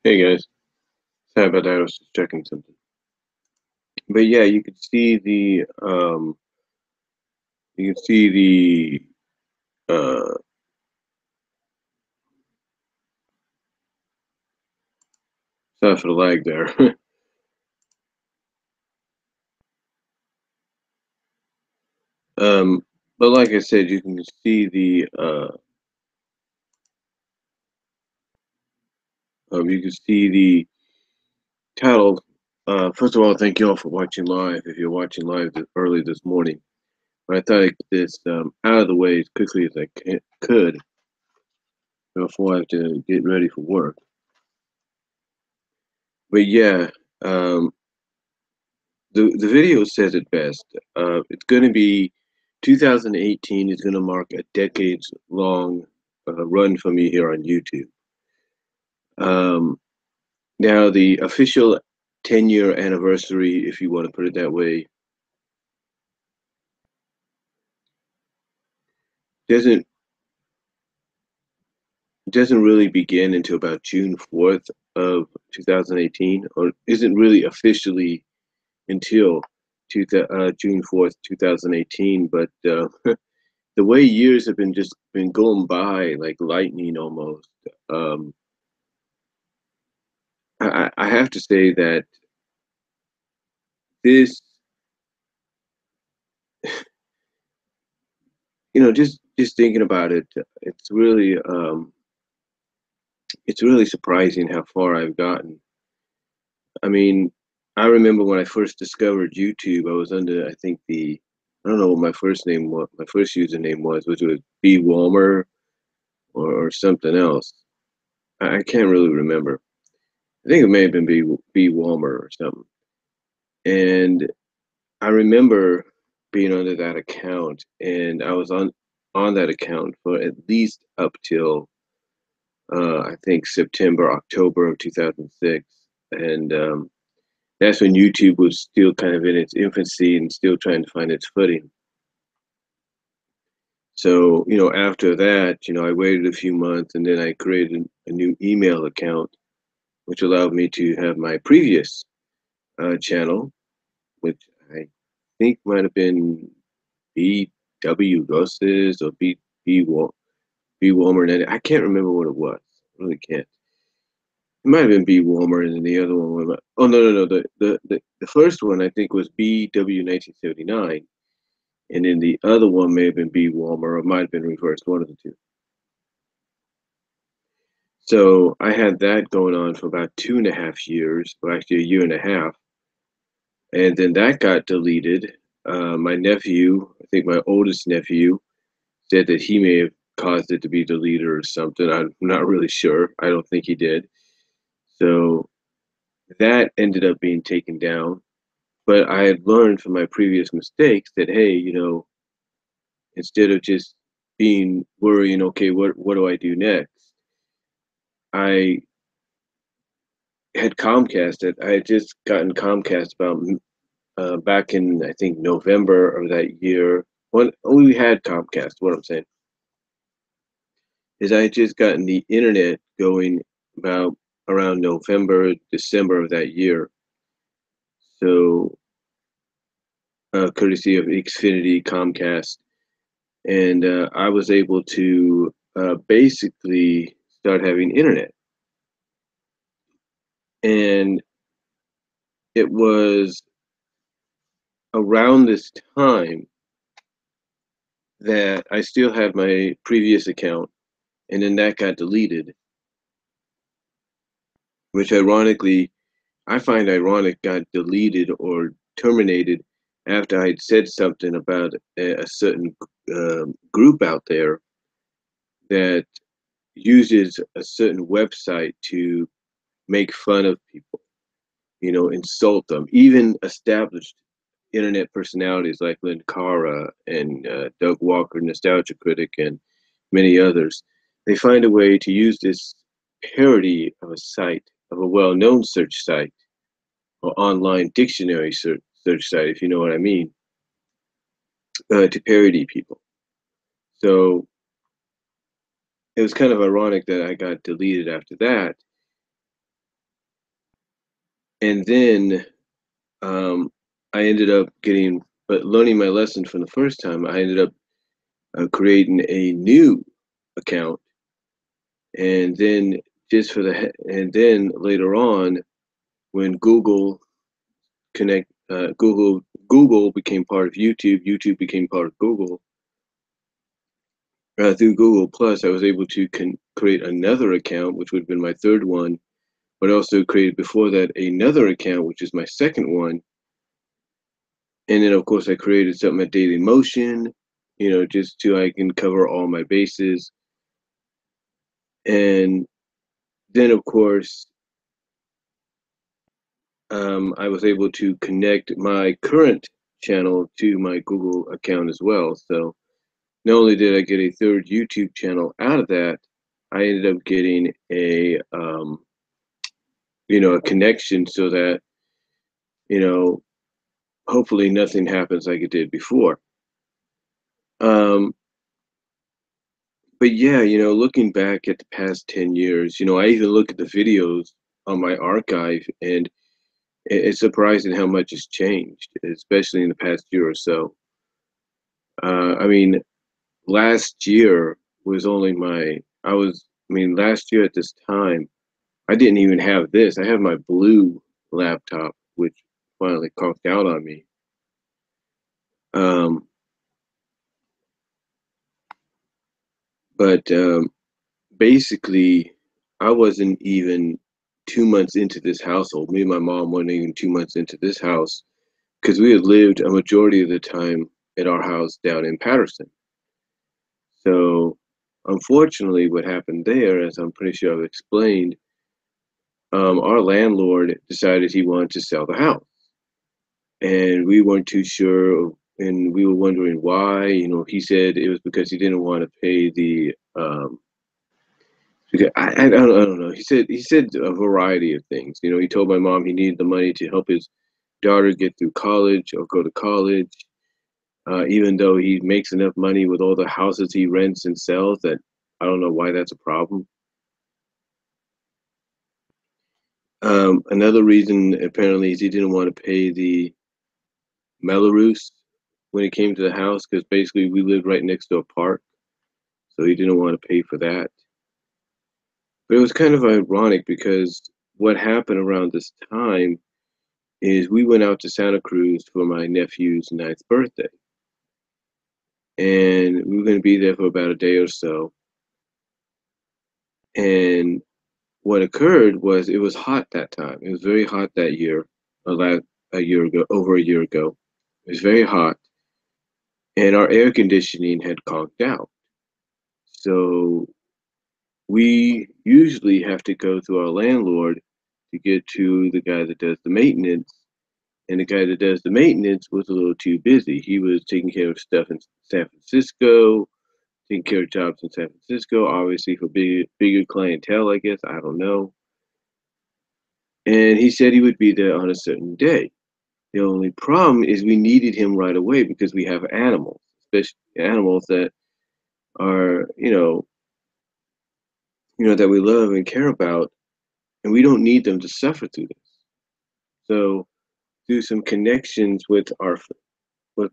Hey guys, sorry about that. I was just checking something. But yeah, you can see the sorry for the lag there. um, but like I said, you can see the title. First of all, thank you all for watching live. If you're watching live early this morning, but I thought I'd get this out of the way as quickly as could before I have to get ready for work. But yeah, um, the video says it best. It's going to be 2018 is going to mark a decades long run for me here on YouTube. Um, Now the official 10-year anniversary, if you want to put it that way, doesn't doesn't really begin until about June 4th of 2018, or isn't really officially until June 4th, 2018. But the way years have been going by like lightning almost. Um, I have to say that this, just thinking about it, it's really it's really surprising how far I've gotten. I mean, I remember when I first discovered YouTube, I was under, I think I don't know what my first name was, my first username was, which was B Walmer or something else. I can't really remember. I think it may have been B Walmer or something. And I remember being under that account, and I was on that account for at least up till I think September, October of 2006, and that's when YouTube was still kind of in its infancy and still trying to find its footing. So, after that, I waited a few months and then I created a new email account, which allowed me to have my previous channel, which I think might have been BW Roses or B B Walmer. I can't remember what it was. I really can't. It might have been B Walmer, and then the other one was, oh no, the first one I think was BW 1979, and then the other one may have been B Walmer, or it might have been reversed, one of the two. So I had that going on for about 2.5 years, or actually a year and a half, and then that got deleted. My nephew, I think my oldest nephew, said that he may have caused it to be deleted or something. I'm not really sure. I don't think he did. So that ended up being taken down. But I had learned from my previous mistakes that, hey, instead of just being worrying, okay, what do I do next? I had Comcast. I had just gotten Comcast about back in I think November of that year. When we had Comcast, what I'm saying is I had just gotten the internet going about around November, December of that year. So, courtesy of Xfinity, Comcast, and I was able to basically start having internet. And it was around this time that I still had my previous account, and then that got deleted, which ironically, I find ironic, got deleted or terminated after I'd said something about a certain group out there that uses a certain website to make fun of people, insult them, even established internet personalities like Lynn Cara and Doug Walker, Nostalgia Critic, and many others. They find a way to use this parody of a site, of a well known search site or online dictionary search site, if you know what I mean, to parody people. So it was kind of ironic that I got deleted after that. And then I ended up but learning my lesson from the first time, I ended up creating a new account, and then and then later on, when Google became part of YouTube, YouTube became part of Google. Through Google Plus, I was able to create another account, which would have been my third one, but also created before that another account, which is my second one. And then, of course, I created something at Daily Motion, just so I can cover all my bases. And then, of course, I was able to connect my current channel to my Google account as well. So not only did I get a third YouTube channel out of that, I ended up getting a connection so that, you know, hopefully nothing happens like it did before. Um, but yeah, looking back at the past 10 years, I even look at the videos on my archive, and it's surprising how much has changed, especially in the past year or so. I mean, last year was only last year at this time, I didn't even have this. I have my blue laptop, which finally conked out on me. Um, but basically, I wasn't even 2 months into this household. Me and my mom weren't even 2 months into this house because we had lived a majority of the time at our house down in Patterson. So, unfortunately, what happened there, as I'm pretty sure I've explained, our landlord decided he wanted to sell the house, and we weren't too sure, and we were wondering why. He said it was because he didn't want to pay the because I don't know. He said a variety of things. He told my mom he needed the money to help his daughter get through college or go to college. Even though he makes enough money with all the houses he rents and sells, that I don't know why that's a problem. Another reason apparently is he didn't want to pay the Melrose when it came to the house, because basically we lived right next to a park, so he didn't want to pay for that. But it was kind of ironic because what happened around this time is we went out to Santa Cruz for my nephew's ninth birthday, and we were going to be there for about a day or so. And what occurred was it was hot that time. It was very hot that year, a year ago, over a year ago. It was very hot, and our air conditioning had conked out. So we usually have to go through our landlord to get to the guy that does the maintenance. And the guy that does the maintenance was a little too busy. He was taking care of stuff in San Francisco, taking care of jobs in San Francisco, obviously for bigger clientele, I guess. I don't know. And he said he would be there on a certain day. The only problem is we needed him right away because we have animals, especially animals that are, that we love and care about, and we don't need them to suffer through this. So, through some connections with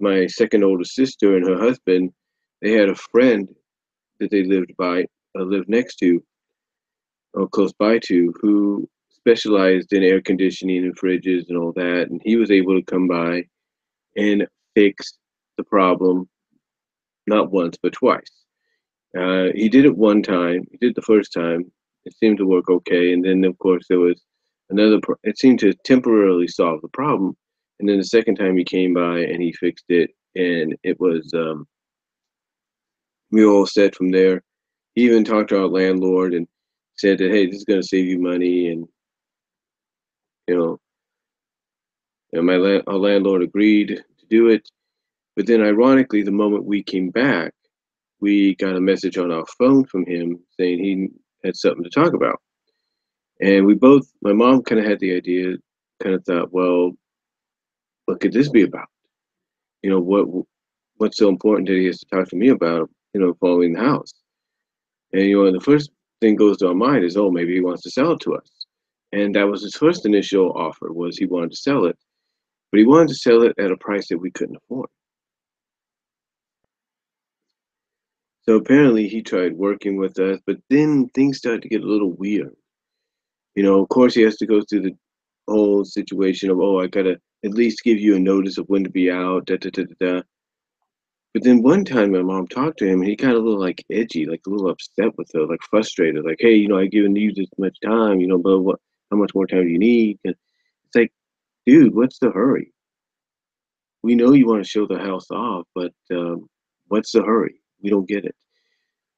my second oldest sister and her husband, they had a friend that they lived next to or close by to, who specialized in air conditioning and fridges and all that, and he was able to come by and fix the problem not once but twice. He did it one time. He did it the first time. It seemed to work okay, and then of course there was it seemed to temporarily solve the problem, and then the second time he came by and he fixed it, and it was we were all set from there. He even talked to our landlord and said that, hey, this is going to save you money, and you know, our landlord agreed to do it. But then, ironically, the moment we came back, we got a message on our phone from him saying he had something to talk about. And my mom kind of had the idea, kind of thought, well, what could this be about? You know, what's so important that he has to talk to me about, following the house? And, the first thing goes to our mind is, oh, maybe he wants to sell it to us. and that was his first initial offer was he wanted to sell it, but he wanted to sell it at a price that we couldn't afford. So apparently he tried working with us, but then things started to get a little weird. Of course he has to go through the whole situation of, oh, I gotta at least give you a notice of when to be out, da da da da da. But then one time my mom talked to him and he got a little like edgy, like a little upset with her, like frustrated, like, hey, I've given you this much time, but what how much more time do you need? And it's like, dude, what's the hurry? We know you want to show the house off, but what's the hurry? We don't get it.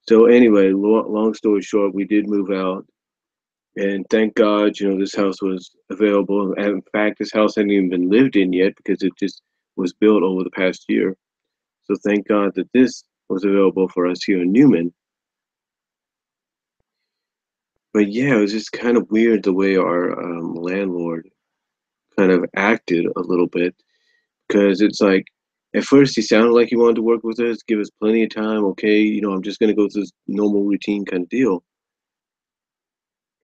So anyway, long story short, we did move out, and thank God, this house was available. And in fact, this house hadn't even been lived in yet because it just was built over the past year. So thank God that this was available for us here in Newman. But yeah, it was just kind of weird the way our landlord kind of acted a little bit because it's like at first he sounded like he wanted to work with us, give us plenty of time. Okay, I'm just going to go through this normal routine kind of deal.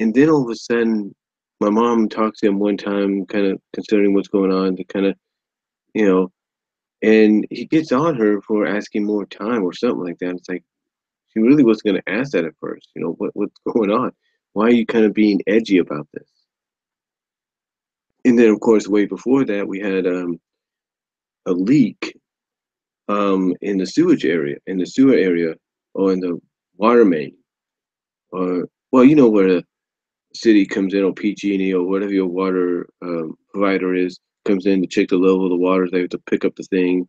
And then all of a sudden, my mom talked to him one time, kind of considering what's going on, to kind of, you know, and he gets on her for asking more time or something like that. It's like she really wasn't going to ask that at first. What's going on? Why are you kind of being edgy about this? And then, of course, way before that, we had a leak in the sewage area, in the sewer area, or in the water main, or well, where the city comes in, or PG&E, or whatever your water provider is, comes in to check the level of the water. They have to pick up the thing,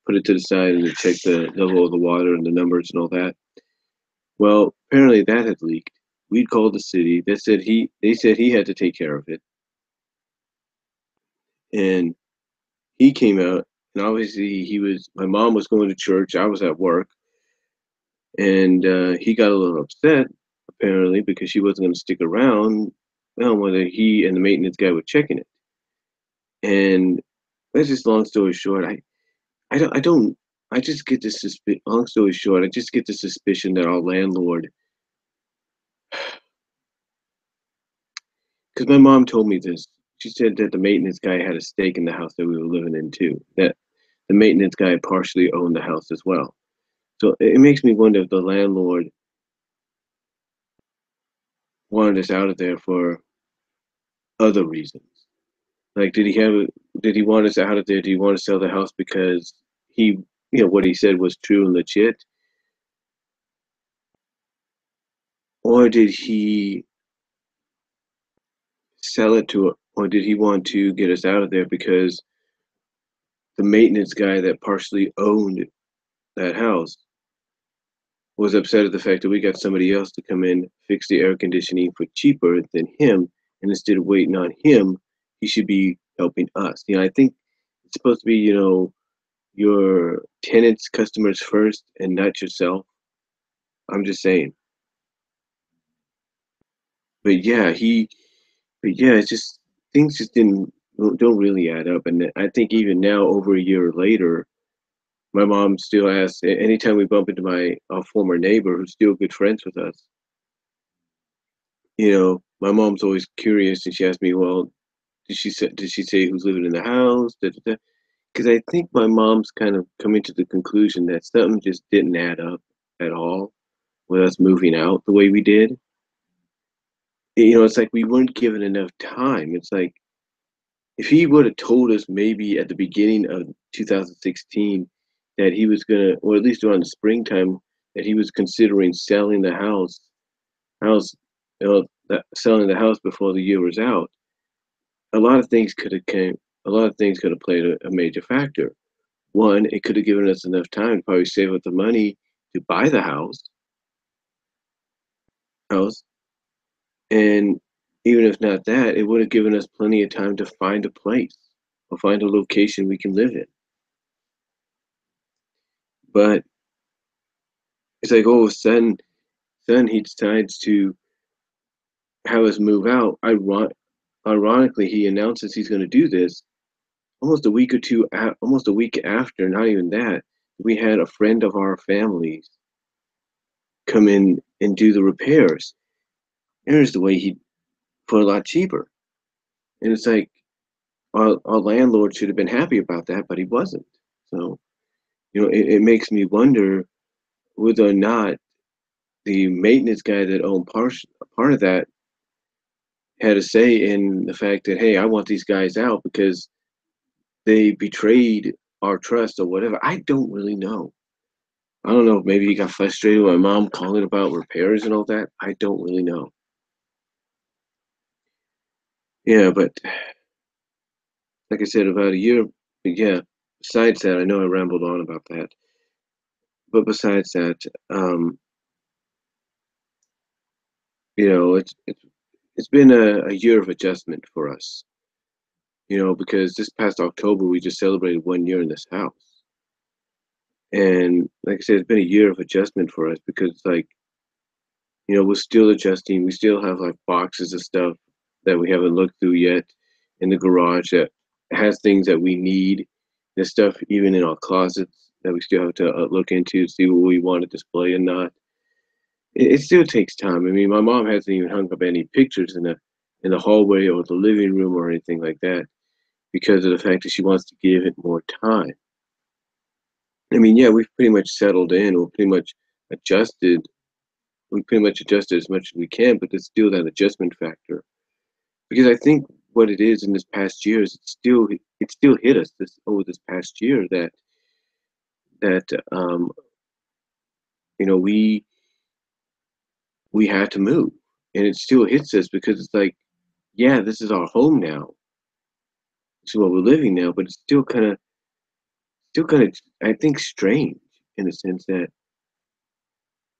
put it to the side, and then check the level of the water and the numbers and all that. Well, apparently that had leaked. We'd called the city. They said he had to take care of it, and he came out. And obviously, my mom was going to church. I was at work, and he got a little upset apparently because she wasn't going to stick around. Well, whether he and the maintenance guy were checking it, and that's just long story short. I don't. I just get this suspicion. Long story short, I just get the suspicion that our landlord, because my mom told me this. She said that the maintenance guy had a stake in the house that we were living in too. That the maintenance guy partially owned the house as well. So it makes me wonder if the landlord wanted us out of there for other reasons. Like, did he want us out of there? Did he want to sell the house because he, what he said was true and legit? Or did he sell it to, or did he want to get us out of there because the maintenance guy that partially owned that house was upset at the fact that we got somebody else to come in, fix the air conditioning for cheaper than him, and instead of waiting on him, he should be helping us. I think it's supposed to be, your tenants, customers first, and not yourself. I'm just saying. But yeah, it's just things just don't really add up. And I think even now, over a year later, my mom still asks anytime we bump into my former neighbor, who's still good friends with us. My mom's always curious, and she asks me, "Well, did she say who's living in the house?" Because I think my mom's kind of coming to the conclusion that something just didn't add up at all with us moving out the way we did. It's like we weren't given enough time. It's like if he would have told us maybe at the beginning of 2016 that he was gonna, or at least around the springtime, that he was considering selling the house, selling the house before the year was out, a lot of things could have came. A lot of things could have played a major factor. One, it could have given us enough time to probably save up the money to buy the house, and even if not that, it would have given us plenty of time to find a place or find a location we can live in. But it's like all of a sudden he decides to have us move out. Ironically, he announces he's going to do this almost a week or two, almost a week after. Not even that, we had a friend of our family's come in and do the repairs. Here's the way he for a lot cheaper. And it's like our landlord should have been happy about that, but he wasn't. So, it makes me wonder whether or not the maintenance guy that owned part of that had a say in the fact that, hey, I want these guys out because they betrayed our trust or whatever. I don't really know. I don't know if maybe he got frustrated with my mom calling about repairs and all that. I don't really know. Yeah, but like I said, about a year, yeah, besides that, I know I rambled on about that. But besides that, um, it's been a year of adjustment for us, because this past October we just celebrated 1 year in this house. And like I said, it's been a year of adjustment for us because it's like, we're still adjusting. We still have like boxes of stuff that we haven't looked through yet in the garage that has things that we need. There's stuff even in our closets that we still have to look into, see what we want to display and not. It still takes time. I mean, my mom hasn't even hung up any pictures in the hallway or the living room or anything like that because of the fact that she wants to give it more time. I mean, yeah, we've pretty much settled in. Adjusted. We pretty much adjusted as much as we can, but there's still that adjustment factor. Because I think what it is in this past year is it still hit us this past year that we had to move, and it still hits us because it's like, yeah, this is our home now. This is where we're living now, but it's still kind of I think strange in the sense that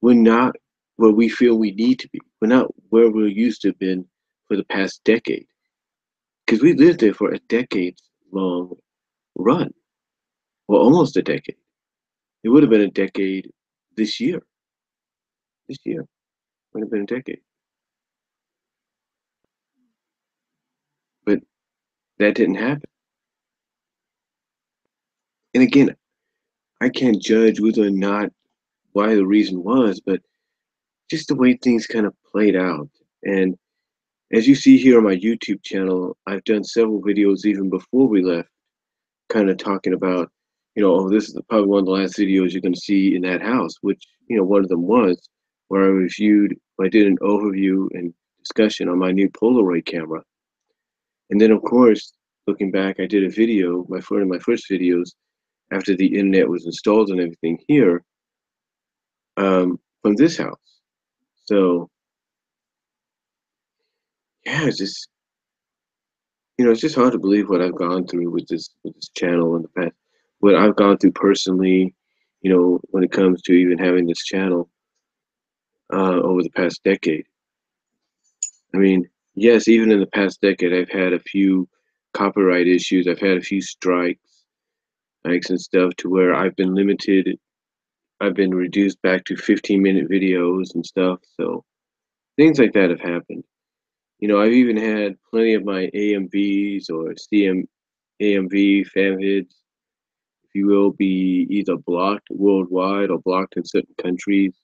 we're not where we feel we need to be. We're not where we're used to have been for the past decade because we lived there for a decade long run, well, almost a decade. It would have been a decade this year. This year would have been a decade, but that didn't happen. And again, I can't judge whether or not why the reason was, but just the way things kind of played out. And as you see here on my YouTube channel, I've done several videos even before we left, kind of talking about, oh, this is probably one of the last videos you're going to see in that house, which, one of them was where I did an overview and discussion on my new Polaroid camera. And then, of course, looking back, I did a video, one of my first videos after the internet was installed and everything here, from this house. So, yeah, it's just hard to believe what I've gone through with this channel in the past. What I've gone through personally, when it comes to even having this channel over the past decade. I mean, yes, even in the past decade, I've had a few copyright issues. I've had a few strikes and stuff to where I've been limited. I've been reduced back to 15-minute videos and stuff. So things like that have happened. I've even had plenty of my AMVs or AMV fan vids, if you will, be either blocked worldwide or blocked in certain countries,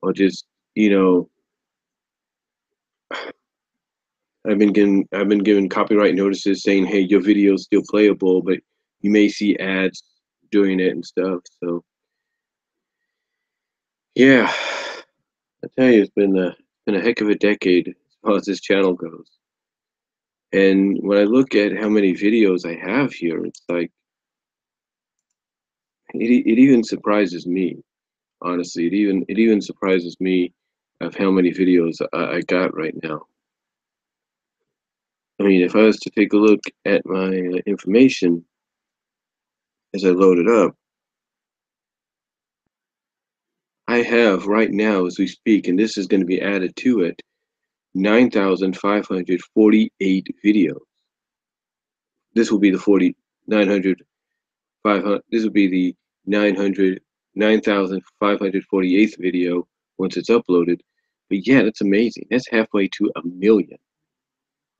or just, you know, I've been given copyright notices saying, hey, your video is still playable, but you may see ads doing it and stuff. So yeah, I tell you, it's been a heck of a decade as far as this channel goes. And when I look at how many videos I have here, it's like it even surprises me. Honestly, it even surprises me of how many videos I got right now. I mean, if I was to take a look at my information as I load it up, I have right now as we speak, and this is going to be added to it, 9,548 videos. This will be the 900, 500. This will be the 9,548th video once it's uploaded. But yeah, that's amazing. That's halfway to a million.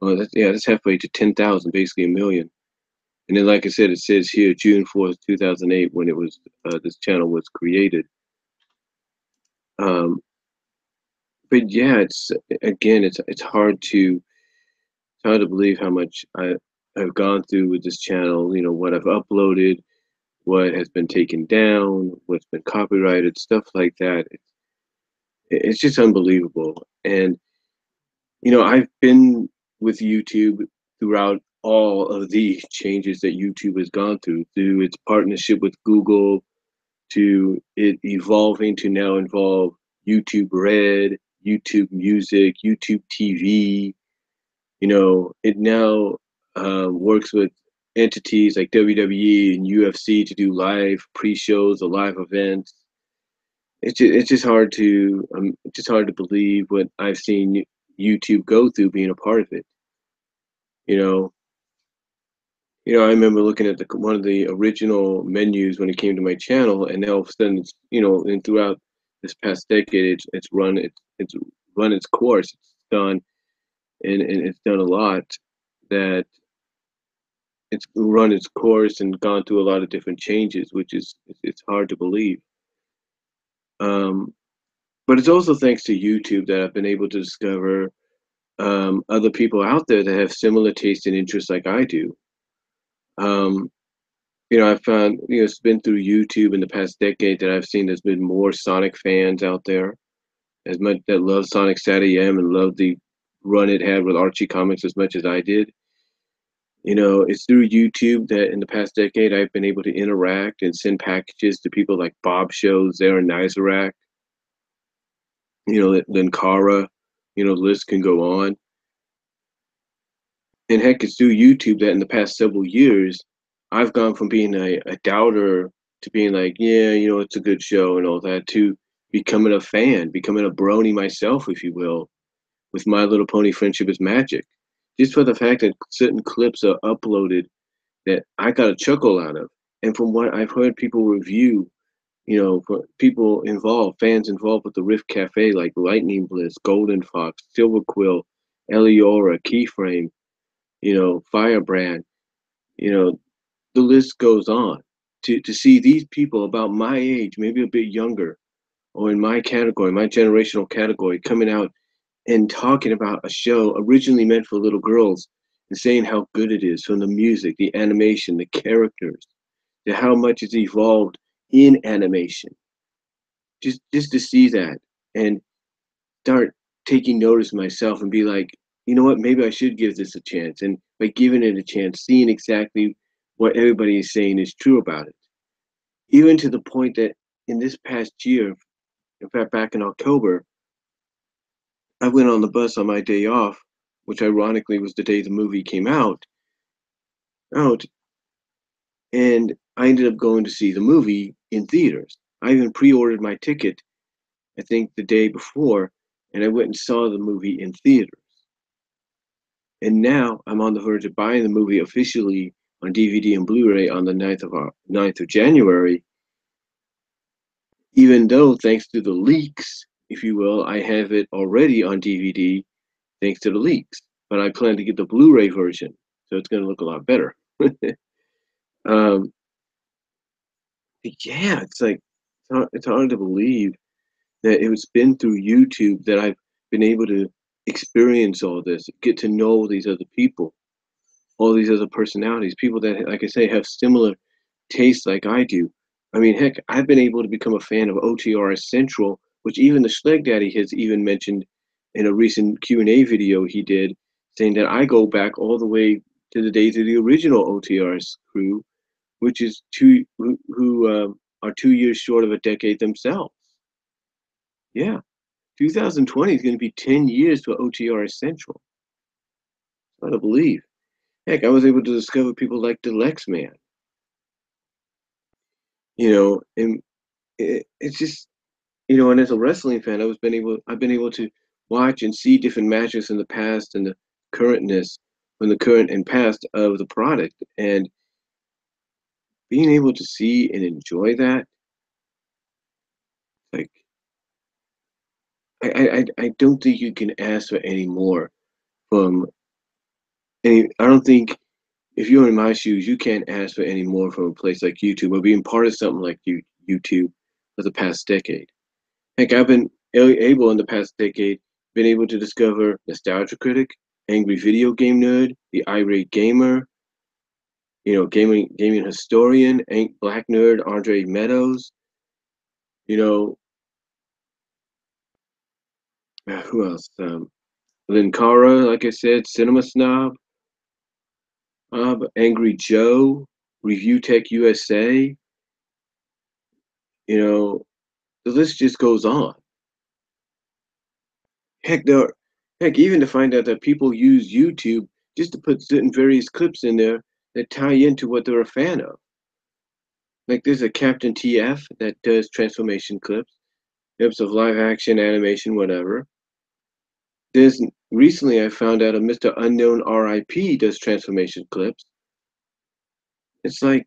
Oh, that's halfway to 10,000, basically a million. And then, like I said, it says here June 4th, 2008, when this channel was created. Um, but yeah, it's hard to It's hard to believe how much I've gone through with this channel, what I've uploaded, what has been taken down, what's been copyrighted, stuff like that. It's just unbelievable. And, I've been with YouTube throughout all of the changes that YouTube has gone through its partnership with Google, to it evolving to now involve YouTube Red, YouTube Music, YouTube TV. It now works with entities like WWE and UFC to do live pre-shows or live events. It's just hard to believe what I've seen YouTube go through being a part of it. You know, I remember looking at one of the original menus when it came to my channel, and now all of a sudden, and throughout this past decade, it's run its course. It's done, and it's done a lot. That it's run its course and gone through a lot of different changes, which is it's hard to believe. Um, but it's also thanks to YouTube that I've been able to discover other people out there that have similar taste and interests like I do. Um, I found, it's been through YouTube in the past decade that I've seen there's been more Sonic fans out there, as much that love Sonic SatAM and love the run it had with Archie Comics as much as I did. It's through YouTube that in the past decade I've been able to interact and send packages to people like Bob Shows, Aaron Nizarak, Linkara, the list can go on. And heck, it's through YouTube that in the past several years, I've gone from being a doubter to being like, yeah, it's a good show and all that, to becoming a fan, becoming a brony myself, if you will, with My Little Pony Friendship is Magic. Just for the fact that certain clips are uploaded that I got a chuckle out of. And from what I've heard people review, for people involved, fans involved with the Rift Cafe, like Lightning Bliss, Golden Fox, Silver Quill, Eliora, Keyframe, Firebrand, you know, the list goes on. To see these people about my age, maybe a bit younger, or in my category, my generational category, coming out and talking about a show originally meant for little girls and saying how good it is, from the music, the animation, the characters, to how much it's evolved in animation. Just to see that and start taking notice myself and be like, you know what, maybe I should give this a chance. And by giving it a chance, seeing exactly what everybody is saying is true about it. Even to the point that in this past year, in fact, back in October, I went on the bus on my day off, which ironically was the day the movie came out, and I ended up going to see the movie in theaters. I even pre-ordered my ticket, I think the day before, and I went and saw the movie in theaters. And now I'm on the verge of buying the movie officially on DVD and Blu-ray on the 9th of January, even though, thanks to the leaks, if you will, I have it already on DVD thanks to the leaks. But I plan to get the Blu-ray version, so it's going to look a lot better. um, yeah, it's hard to believe that it's been through YouTube that I've been able to experience all this, get to know these other people, all these other personalities, people that, like I say, have similar tastes like I do. I mean, heck, I've been able to become a fan of OTRS Central, which even the Schleg Daddy has even mentioned in a recent Q&A video he did, saying that I go back all the way to the days of the original OTRS crew, which is who are 2 years short of a decade themselves. Yeah, 2020 is going to be 10 years for OTRS Central. Hard to believe. Heck, I was able to discover people like Deluxe Man. And it's just, and as a wrestling fan, I've been able to watch and see different matches in the past and the currentness from the current and past of the product, and being able to see and enjoy that, like, I don't think you can ask for any more from any. I don't think if you're in my shoes, you can't ask for any more from a place like YouTube or being part of something like YouTube for the past decade. Heck, I've been able in the past decade, been able to discover Nostalgia Critic, Angry Video Game Nerd, the Irate Gamer, gaming historian, Black Nerd, Andre Meadows, you know, who else? Linkara, like I said, Cinema Snob, Angry Joe, Review Tech USA, you know, the list just goes on. Heck, even to find out that people use YouTube just to put certain various clips in there that tie into what they're a fan of. Like there's a Captain TF that does transformation clips of live action, animation, whatever. There's recently I found out a Mr. Unknown RIP does transformation clips. It's like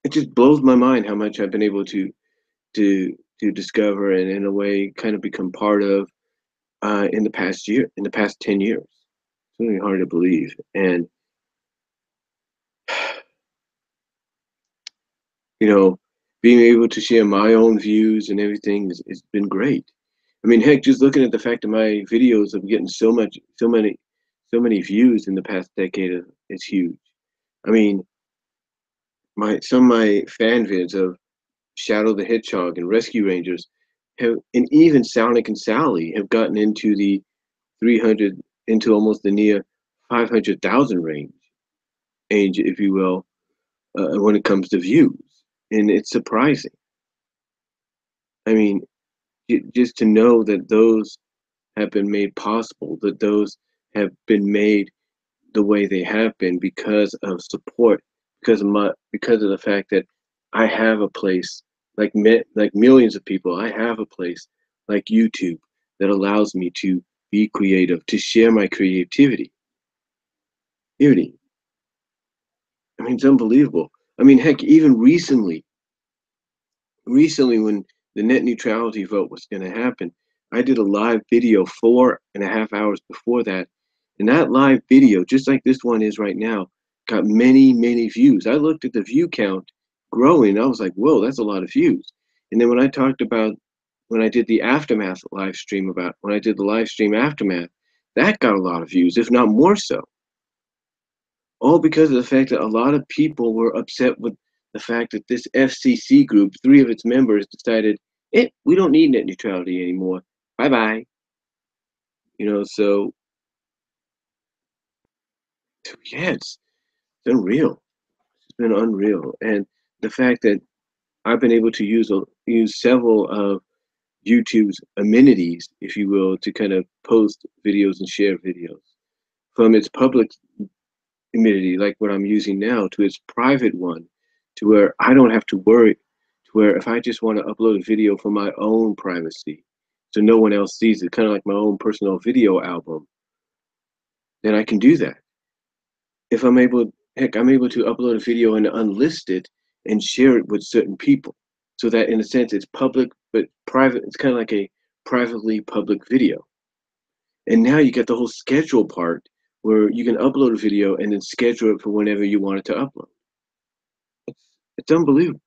it just blows my mind how much I've been able to discover and in a way kind of become part of in the past 10 years. It's really hard to believe. And you know, being able to share my own views and everything has been great. I mean, heck, just looking at the fact that my videos are getting so many views in the past decade is huge. I mean, some of my fan vids of Shadow the Hedgehog and Rescue Rangers have, and even Sonic and Sally have gotten into the 300, into almost the near 500,000 range, if you will, when it comes to views. And it's surprising. I mean, just to know that those have been made possible, that those have been made the way they have been because of support, because of the fact that I have a place like millions of people. I have a place like YouTube that allows me to be creative, to share my creativity. Beauty. I mean, it's unbelievable. I mean, heck, even recently when the net neutrality vote was going to happen, I did a live video 4.5 hours before that. And that live video, just like this one is right now, got many, many views. I looked at the view count growing. I was like, whoa, that's a lot of views. And then when I did the aftermath live stream when I did the live stream aftermath, that got a lot of views, if not more so. All because of the fact that a lot of people were upset with the fact that this FCC group, three of its members, decided, we don't need net neutrality anymore. Bye bye. So yeah, it's unreal. It's been unreal, and the fact that I've been able to use several of YouTube's amenities, if you will, to kind of post videos and share videos, from its public amenity, like what I'm using now, to its private one, to where I don't have to worry, to where if I just want to upload a video for my own privacy, so no one else sees it, kind of like my own personal video album, then I can do that. If I'm able, heck, I'm able to upload a video and unlist it and share it with certain people, so that in a sense it's public but private. It's kind of like a privately public video. And now you get the whole schedule part where you can upload a video and then schedule it for whenever you want it to upload. It's unbelievable.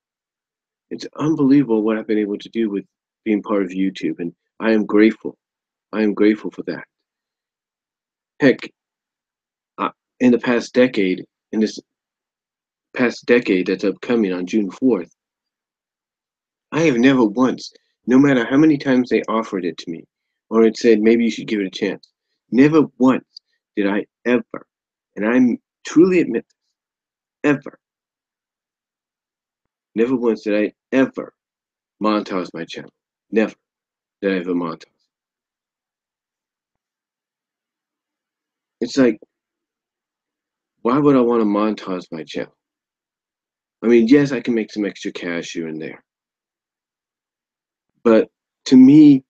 It's unbelievable what I've been able to do with being part of YouTube, and I am grateful. I am grateful for that. Heck, in the past decade, in this past decade that's upcoming on June 4th, I have never once, no matter how many times they offered it to me, or it said maybe you should give it a chance, never once did I ever, and I truly admit this, ever, never once did I ever monetize my channel. Never did I ever monetize. It's like, why would I want to monetize my channel? I mean, yes, I can make some extra cash here and there. But to me,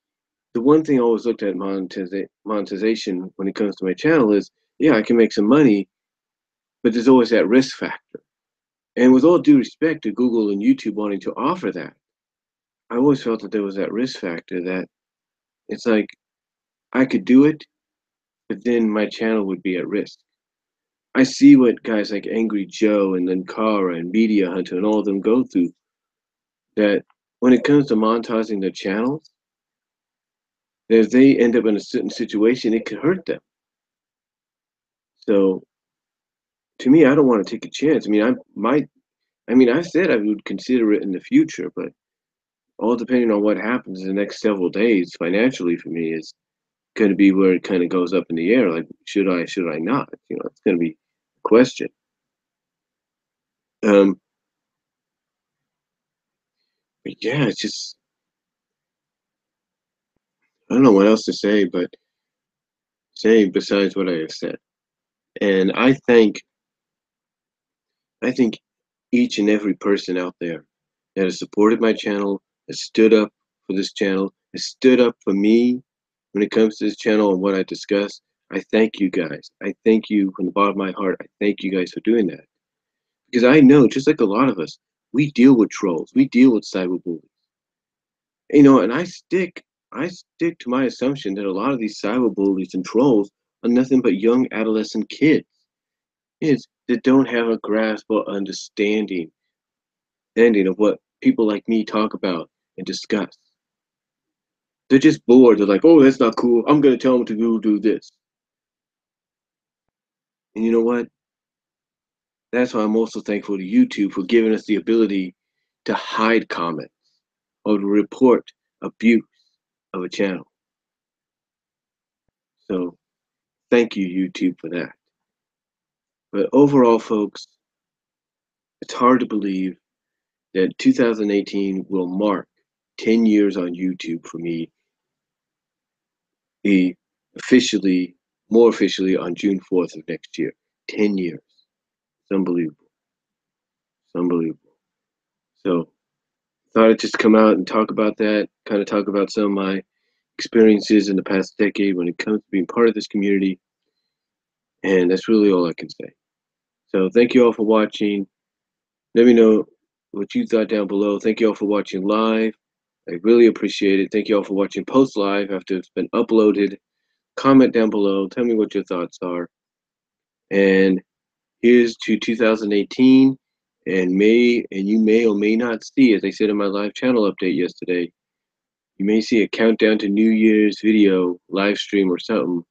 the one thing I always looked at monetization when it comes to my channel is, yeah, I can make some money, but there's always that risk factor. And with all due respect to Google and YouTube wanting to offer that, I always felt that there was that risk factor that it's like I could do it, but then my channel would be at risk. I see what guys like Angry Joe and Linkara and Media Hunter and all of them go through, that when it comes to monetizing their channels, if they end up in a certain situation, it could hurt them. So to me, I don't want to take a chance. I mean, I said I would consider it in the future, but all depending on what happens in the next several days financially for me is going to be where it kind of goes up in the air. Like, should I not? You know, it's going to be a question. Um, but yeah, it's just I don't know what else to say, but say besides what I have said. And I think each and every person out there that has supported my channel, has stood up for this channel, has stood up for me when it comes to this channel and what I discuss. I thank you guys. I thank you from the bottom of my heart. I thank you guys for doing that. Because I know, just like a lot of us, we deal with trolls. We deal with cyberbullies. You know, and I stick to my assumption that a lot of these cyberbullies and trolls are nothing but young adolescent kids that don't have a grasp or understanding ending of what people like me talk about and discuss. They're just bored. They're like, oh, that's not cool. I'm gonna tell them to go do this. And you know what? That's why I'm also thankful to YouTube for giving us the ability to hide comments or to report abuse of a channel. So thank you, YouTube, for that. But overall, folks, it's hard to believe that 2018 will mark 10 years on YouTube for me, be officially, more officially on June 4th of next year. 10 years. It's unbelievable. It's unbelievable. So thought I'd just come out and talk about that, kind of talk about some of my experiences in the past decade when it comes to being part of this community. And that's really all I can say. So thank you all for watching. Let me know what you thought down below. Thank you all for watching live. I really appreciate it. Thank you all for watching post live after it's been uploaded. Comment down below. Tell me what your thoughts are. And here's to 2018. And you may or may not see, as I said in my live channel update yesterday, you may see a countdown to New Year's video, live stream or something,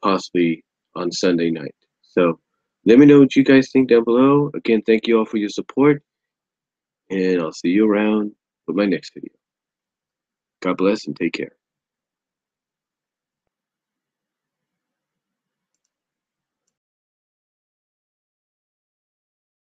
possibly on Sunday night. So let me know what you guys think down below. Again, thank you all for your support, and I'll see you around with my next video. God bless and take care.